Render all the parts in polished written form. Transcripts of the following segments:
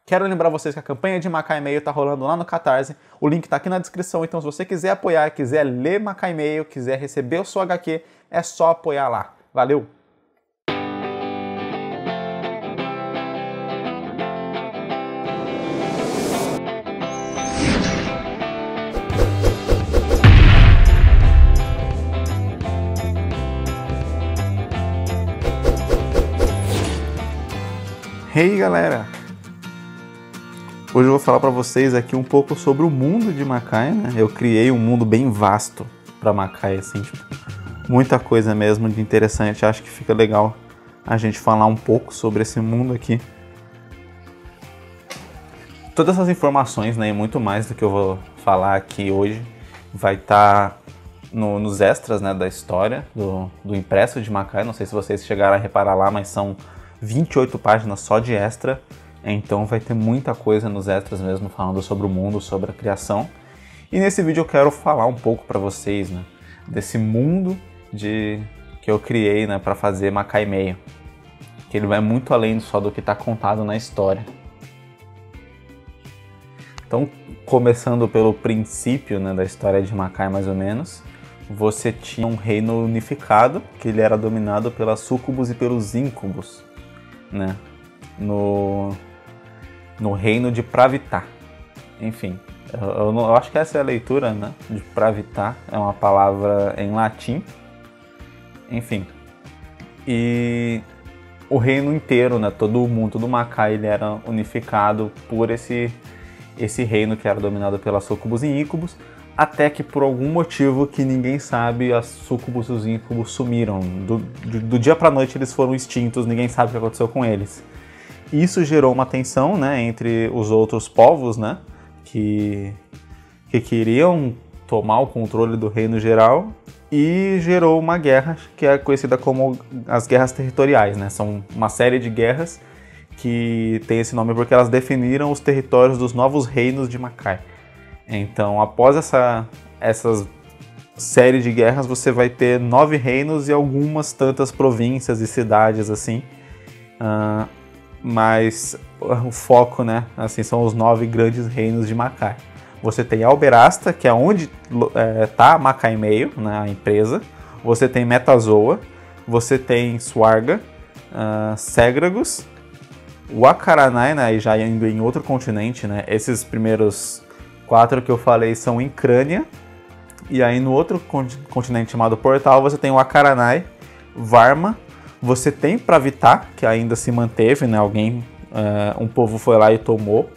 Quero lembrar vocês que a campanha de Makai Meio tá rolando lá no Catarse. O link tá aqui na descrição, então se você quiser apoiar, quiser ler Makai Meio, quiser receber o seu HQ, é só apoiar lá. Valeu! Hey galera! Hoje eu vou falar para vocês aqui um pouco sobre o mundo de Makai, né? Eu criei um mundo bem vasto para Makai, assim, tipo, muita coisa mesmo de interessante. Acho que fica legal a gente falar um pouco sobre esse mundo aqui. Todas essas informações, né, e muito mais do que eu vou falar aqui hoje, vai estar nos extras, né, da história do impresso de Makai. Não sei se vocês chegaram a reparar lá, mas são 28 páginas só de extra. Então vai ter muita coisa nos extras mesmo, falando sobre o mundo, sobre a criação. E nesse vídeo eu quero falar um pouco para vocês, né, desse mundo que eu criei, né, para fazer Makai Meio. Que ele vai muito além só do que está contado na história. Então, começando pelo princípio, né, da história de Makai mais ou menos, você tinha um reino unificado, que ele era dominado pelas súcubos e pelos íncubos, né, no reino de Pravitá. Enfim, eu acho que essa é a leitura, né, de Pravitá, é uma palavra em latim. Enfim, e o reino inteiro, né, todo o mundo do Makai, ele era unificado por esse reino que era dominado pelas súcubos e íncubos, até que por algum motivo que ninguém sabe, as súcubos e os íncubos sumiram. Do dia para noite eles foram extintos, ninguém sabe o que aconteceu com eles. Isso gerou uma tensão, né, entre os outros povos, né, que queriam tomar o controle do reino geral, e gerou uma guerra que é conhecida como as guerras territoriais, né. São uma série de guerras que tem esse nome porque elas definiram os territórios dos novos reinos de Makai. Então, após essa série de guerras, você vai ter 9 reinos e algumas tantas províncias e cidades assim. Mas o foco, né, assim, são os 9 grandes reinos de Makai. Você tem Alberasta, que é onde tá a Makai Meio, né, a empresa. Você tem Metazoa, você tem Swarga, Ségregos, Wakaranai, né, e já indo em outro continente, né. Esses primeiros 4 que eu falei são em Crânia. E aí no outro continente chamado Portal você tem Wakaranai, Varma. Você tem Pravitá, que ainda se manteve, né? Um povo foi lá e tomou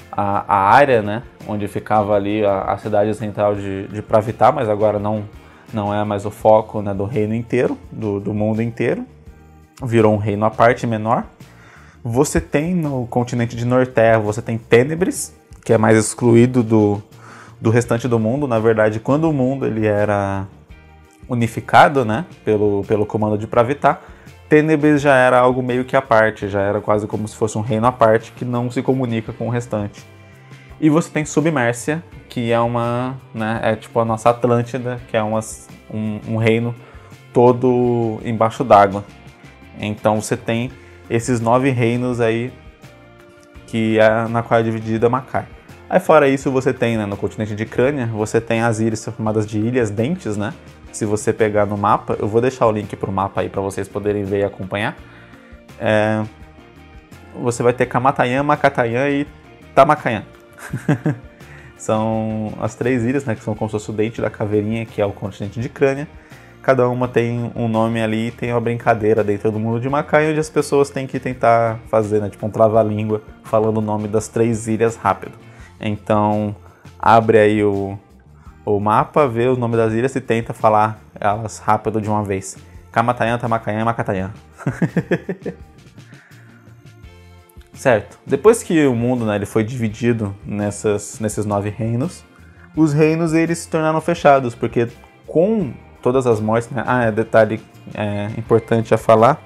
a área, né? Onde ficava ali a cidade central de Pravitá, mas agora não é mais o foco, né, do reino inteiro, do mundo inteiro. Virou um reino à parte menor. Você tem no continente de Norterra, você tem Tênebris, que é mais excluído do restante do mundo. Na verdade, quando o mundo ele era unificado, né, pelo comando de Pravitá, Tênebris já era algo meio que à parte, já era quase como se fosse um reino à parte que não se comunica com o restante. E você tem Submércia, que é é tipo a nossa Atlântida, que é um reino todo embaixo d'água. Então você tem esses 9 reinos aí, que é na qual é dividida Makai. Aí fora isso você tem, né, no continente de Crânia, você tem as ilhas chamadas de Ilhas Dentes, né? Se você pegar no mapa, eu vou deixar o link pro mapa aí para vocês poderem ver e acompanhar. Você vai ter Kamatayan, Makatayan e Tamakyan. São as 3 ilhas, né, que são como se fosse o dente da caveirinha, que é o continente de Crânia. Cada uma tem um nome ali, tem uma brincadeira dentro do mundo de Makai, onde as pessoas têm que tentar fazer, né, tipo um trava-língua, falando o nome das 3 ilhas rápido. Então, abre aí o mapa, vê o nome das ilhas e tenta falar elas rápido de uma vez. Kamatayan, Tamakyan e Makatayan. Certo. Depois que o mundo, né, ele foi dividido nesses 9 reinos, os reinos eles se tornaram fechados, porque com todas as mortes, né, detalhe importante a falar,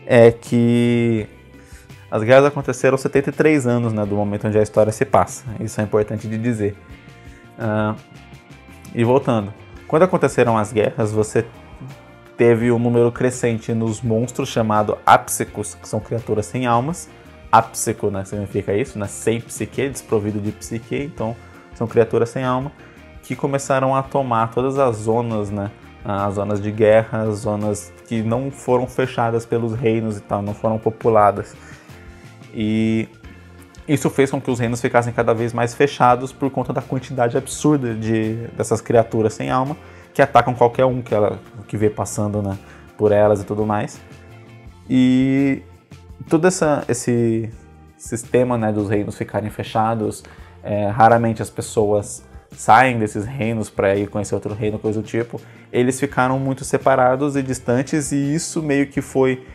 é que as guerras aconteceram 73 anos, né, do momento onde a história se passa. Isso é importante de dizer. E voltando, quando aconteceram as guerras, você teve um número crescente nos monstros chamado Apsecus, que são criaturas sem almas, ápsico, né, significa isso, né, sem psique, desprovido de psique, então são criaturas sem alma, que começaram a tomar todas as zonas, né, as zonas de guerra, as zonas que não foram fechadas pelos reinos e tal, não foram populadas. E isso fez com que os reinos ficassem cada vez mais fechados por conta da quantidade absurda dessas criaturas sem alma que atacam qualquer um que vê passando, né, por elas e tudo mais. E todo esse sistema, né, dos reinos ficarem fechados, raramente as pessoas saem desses reinos para ir conhecer outro reino, coisa do tipo, eles ficaram muito separados e distantes, e isso meio que foi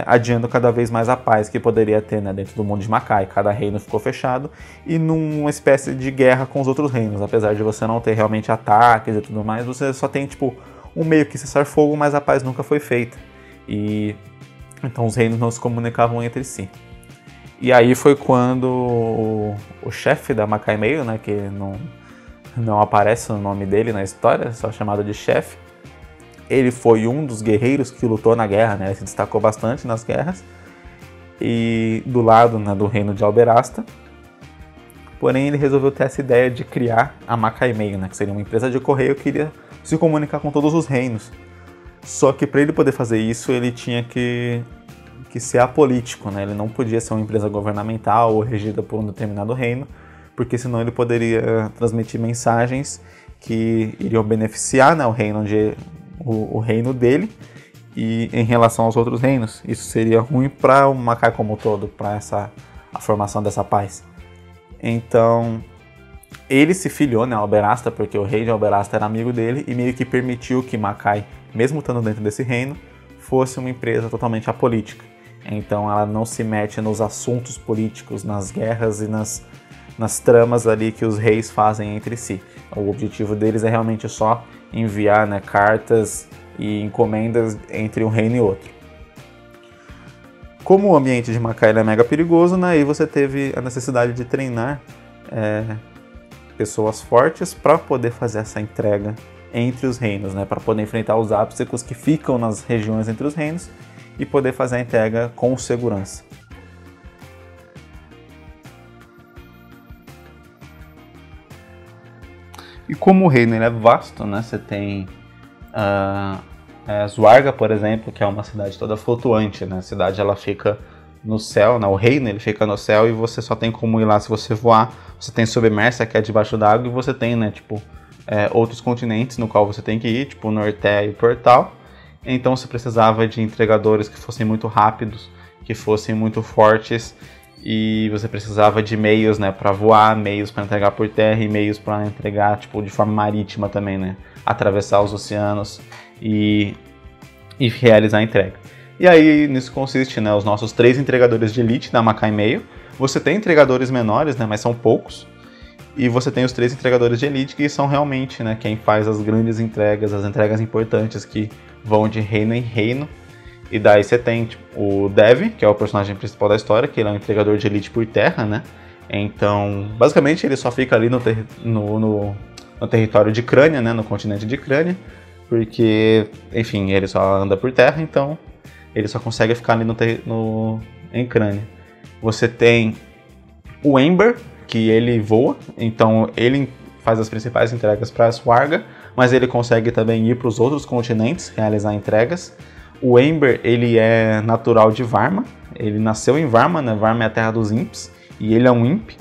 adiando cada vez mais a paz que poderia ter, né, dentro do mundo de Makai. Cada reino ficou fechado e numa espécie de guerra com os outros reinos. Apesar de você não ter realmente ataques e tudo mais, você só tem tipo um meio que cessar-fogo, mas a paz nunca foi feita. E então os reinos não se comunicavam entre si. E aí foi quando o chefe da Makai Meio, né, que não aparece o nome dele na história, só chamado de chefe, ele foi um dos guerreiros que lutou na guerra, né? Ele se destacou bastante nas guerras, e do lado, né, do reino de Alberasta. Porém, ele resolveu ter essa ideia de criar a Makai Meio, né, que seria uma empresa de correio que iria se comunicar com todos os reinos. Só que para ele poder fazer isso, ele tinha que ser apolítico, né? Ele não podia ser uma empresa governamental ou regida por um determinado reino, porque senão ele poderia transmitir mensagens que iriam beneficiar, né, o reino dele e em relação aos outros reinos. Isso seria ruim para o Makai como um todo, para a formação dessa paz. Então, ele se filiou, né, a Alberasta, porque o rei de Alberasta era amigo dele e meio que permitiu que Makai, mesmo estando dentro desse reino, fosse uma empresa totalmente apolítica. Então ela não se mete nos assuntos políticos, nas guerras e nas tramas ali que os reis fazem entre si. O objetivo deles é realmente só enviar, né, cartas e encomendas entre um reino e outro. Como o ambiente de Makai é mega perigoso, né, aí você teve a necessidade de treinar pessoas fortes para poder fazer essa entrega entre os reinos, né, para poder enfrentar os ápsicos que ficam nas regiões entre os reinos e poder fazer a entrega com segurança. E como o reino ele é vasto, né, você tem Zwarga, por exemplo, que é uma cidade toda flutuante, né? A cidade ela fica no céu, né? O reino ele fica no céu e você só tem como ir lá se você voar. Você tem Submersa, que é debaixo d'água, e você tem, né, tipo, outros continentes no qual você tem que ir, tipo o Norte e o Portal. Então você precisava de entregadores que fossem muito rápidos, que fossem muito fortes, e você precisava de meios, né, para voar, meios para entregar por terra e meios para entregar, tipo, de forma marítima também, né, atravessar os oceanos e realizar a entrega. E aí nisso consiste, né, os nossos 3 entregadores de elite da Makai Meio. Você tem entregadores menores, né, mas são poucos. E você tem os 3 entregadores de elite, que são realmente, né, quem faz as grandes entregas, as entregas importantes que vão de reino em reino. E daí você tem tipo, o Dev, que é o personagem principal da história, que ele é um entregador de elite por terra, né? Então, basicamente ele só fica ali no território de Crânia, né, no continente de Crânia, porque, enfim, ele só anda por terra, então ele só consegue ficar ali em Crânia. Você tem o Ember, que ele voa, então ele faz as principais entregas para a Zwarga, mas ele consegue também ir para os outros continentes, realizar entregas. O Ember, ele é natural de Varma, ele nasceu em Varma, né? Varma é a terra dos Imps, e ele é um Imp,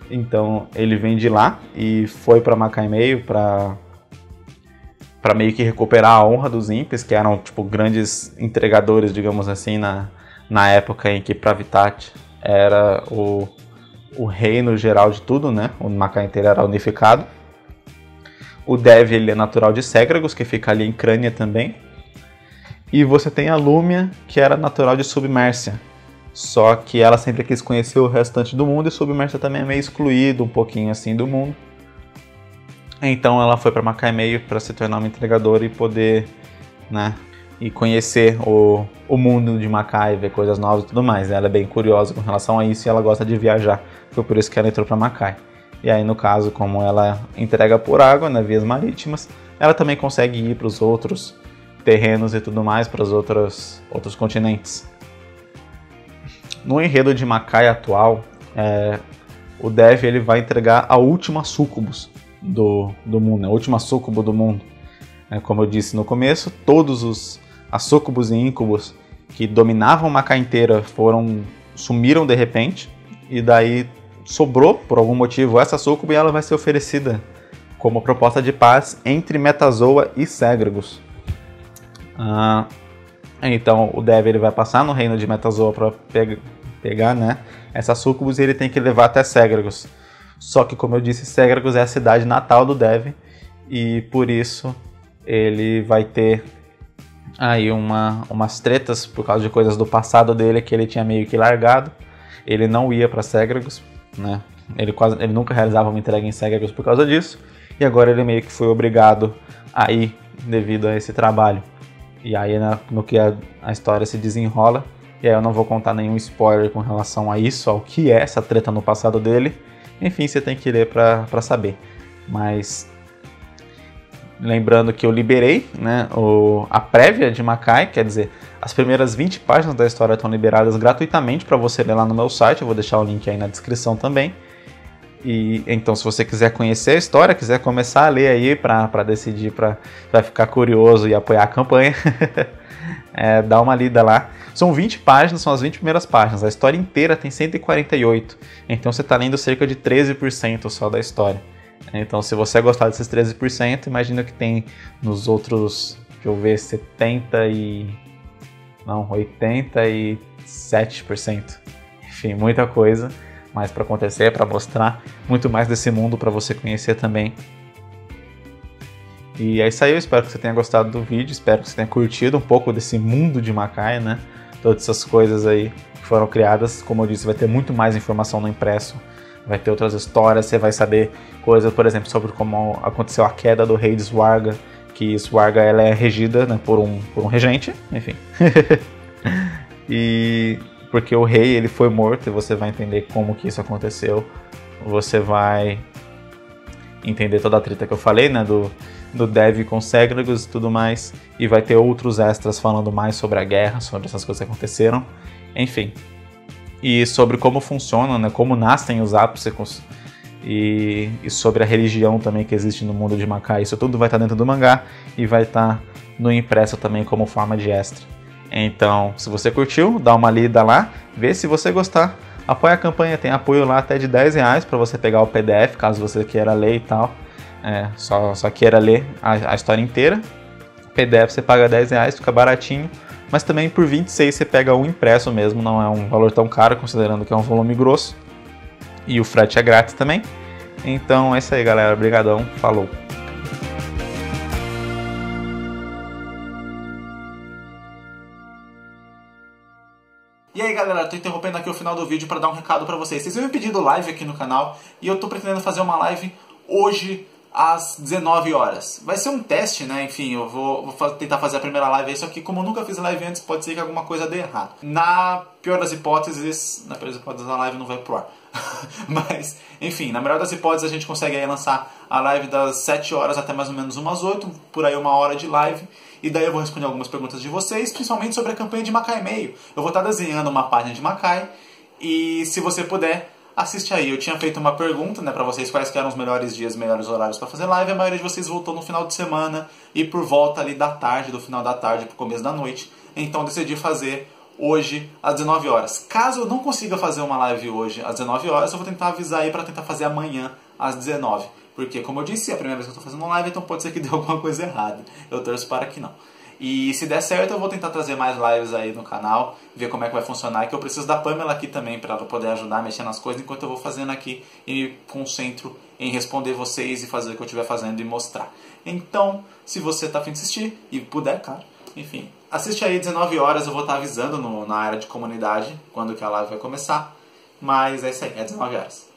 então ele vem de lá e foi para Makai Meio para meio que recuperar a honra dos Imps, que eram tipo grandes entregadores, digamos assim, na época em que Pravitat era o reino geral de tudo, né? O Makai inteiro era unificado. O Dev, ele é natural de Ségragos, que fica ali em Crânia também. E você tem a Lúmia, que era natural de Submersia. Só que ela sempre quis conhecer o restante do mundo, e Submersia também é meio excluído um pouquinho assim do mundo. Então ela foi para Makai Meio para se tornar uma entregadora e poder, né, e conhecer o mundo de Makai, ver coisas novas e tudo mais. Ela é bem curiosa com relação a isso e ela gosta de viajar. Foi por isso que ela entrou para Makai. E aí, no caso, como ela entrega por água, né, vias marítimas, ela também consegue ir para os outros terrenos e tudo mais, para os outros continentes. No enredo de Makai atual, o Dev ele vai entregar a última Sucubus do mundo, a última Sucubo do mundo. Como eu disse no começo, todos as Sucubus e Incubus que dominavam Makai inteira sumiram de repente, e daí sobrou, por algum motivo, essa Sucubo, e ela vai ser oferecida como proposta de paz entre Metazoa e Ségregos. Então o Dev ele vai passar no reino de Metazoa para pegar, né, essa Sucubus, e ele tem que levar até Ségregos. Só que, como eu disse, Ségregos é a cidade natal do Dev, e por isso ele vai ter aí umas tretas por causa de coisas do passado dele que ele tinha meio que largado. Ele não ia para Ségregos, né? Ele nunca realizava uma entrega em Ségregos por causa disso, e agora ele meio que foi obrigado a ir devido a esse trabalho. E aí no que a história se desenrola, e aí eu não vou contar nenhum spoiler com relação a isso, ao que é essa treta no passado dele. Enfim, você tem que ler para saber. Mas lembrando que eu liberei, né, a prévia de Makai, quer dizer, as primeiras 20 páginas da história estão liberadas gratuitamente para você ler lá no meu site. Eu vou deixar o link aí na descrição também. E então, se você quiser conhecer a história, quiser começar a ler aí para decidir, para ficar curioso e apoiar a campanha, dá uma lida lá. São 20 páginas, são as 20 primeiras páginas. A história inteira tem 148. Então você está lendo cerca de 13% só da história. Então, se você gostar desses 13%, imagina que tem nos outros, deixa eu ver, 87%. Enfim, muita coisa mais para acontecer, para mostrar muito mais desse mundo para você conhecer também. E é isso aí, eu espero que você tenha gostado do vídeo, espero que você tenha curtido um pouco desse mundo de Makai, né? Todas essas coisas aí que foram criadas. Como eu disse, vai ter muito mais informação no impresso, vai ter outras histórias, você vai saber coisas, por exemplo, sobre como aconteceu a queda do rei de Swarga, que Swarga ela é regida, né, por um regente, enfim. E porque o rei ele foi morto, e você vai entender como que isso aconteceu. Você vai entender toda a treta que eu falei, né, do Dev com Ségregos e tudo mais, e vai ter outros extras falando mais sobre a guerra, sobre essas coisas que aconteceram, enfim. E sobre como funciona, né, como nascem os Apsicons, e sobre a religião também que existe no mundo de Makai. Isso tudo vai estar dentro do mangá e vai estar no impresso também como forma de extra. Então, se você curtiu, dá uma lida lá, vê se você gostar. Apoia a campanha, tem apoio lá até de R$10 para você pegar o PDF, caso você queira ler e tal. Só queira ler a história inteira. PDF você paga R$10, fica baratinho. Mas também por 26 você pega um impresso mesmo, não é um valor tão caro, considerando que é um volume grosso. E o frete é grátis também. Então é isso aí, galera. Obrigadão. Falou. E aí galera, eu tô interrompendo aqui o final do vídeo para dar um recado para vocês. Vocês me pedindo live aqui no canal e eu tô pretendendo fazer uma live hoje às 19 horas. Vai ser um teste, né? Enfim, eu vou tentar fazer a primeira live aí, só que como eu nunca fiz live antes, pode ser que alguma coisa dê errado. Na pior das hipóteses, a live não vai pro ar. Mas, enfim, na melhor das hipóteses a gente consegue aí lançar a live das 7 horas até mais ou menos umas 8, por aí 1 hora de live. E daí eu vou responder algumas perguntas de vocês, principalmente sobre a campanha de Makai Meio. Eu vou estar desenhando uma página de Makai e se você puder, assiste aí. Eu tinha feito uma pergunta, né, pra vocês quais que eram os melhores dias, melhores horários pra fazer live. A maioria de vocês voltou no final de semana e por volta ali da tarde, do final da tarde pro começo da noite. Então eu decidi fazer hoje às 19 horas. Caso eu não consiga fazer uma live hoje às 19 horas, eu vou tentar avisar aí pra tentar fazer amanhã às 19. Porque, como eu disse, é a primeira vez que eu estou fazendo live, então pode ser que dê alguma coisa errada. Eu torço para que não. E se der certo, eu vou tentar trazer mais lives aí no canal, ver como é que vai funcionar. Que eu preciso da Pamela aqui também para ela poder ajudar a mexer nas coisas, enquanto eu vou fazendo aqui e me concentro em responder vocês e fazer o que eu estiver fazendo e mostrar. Então, se você está a fim de assistir, e puder, cara, enfim, assiste aí 19 horas, eu vou estar avisando na área de comunidade quando que a live vai começar. Mas é isso aí, é 19 horas.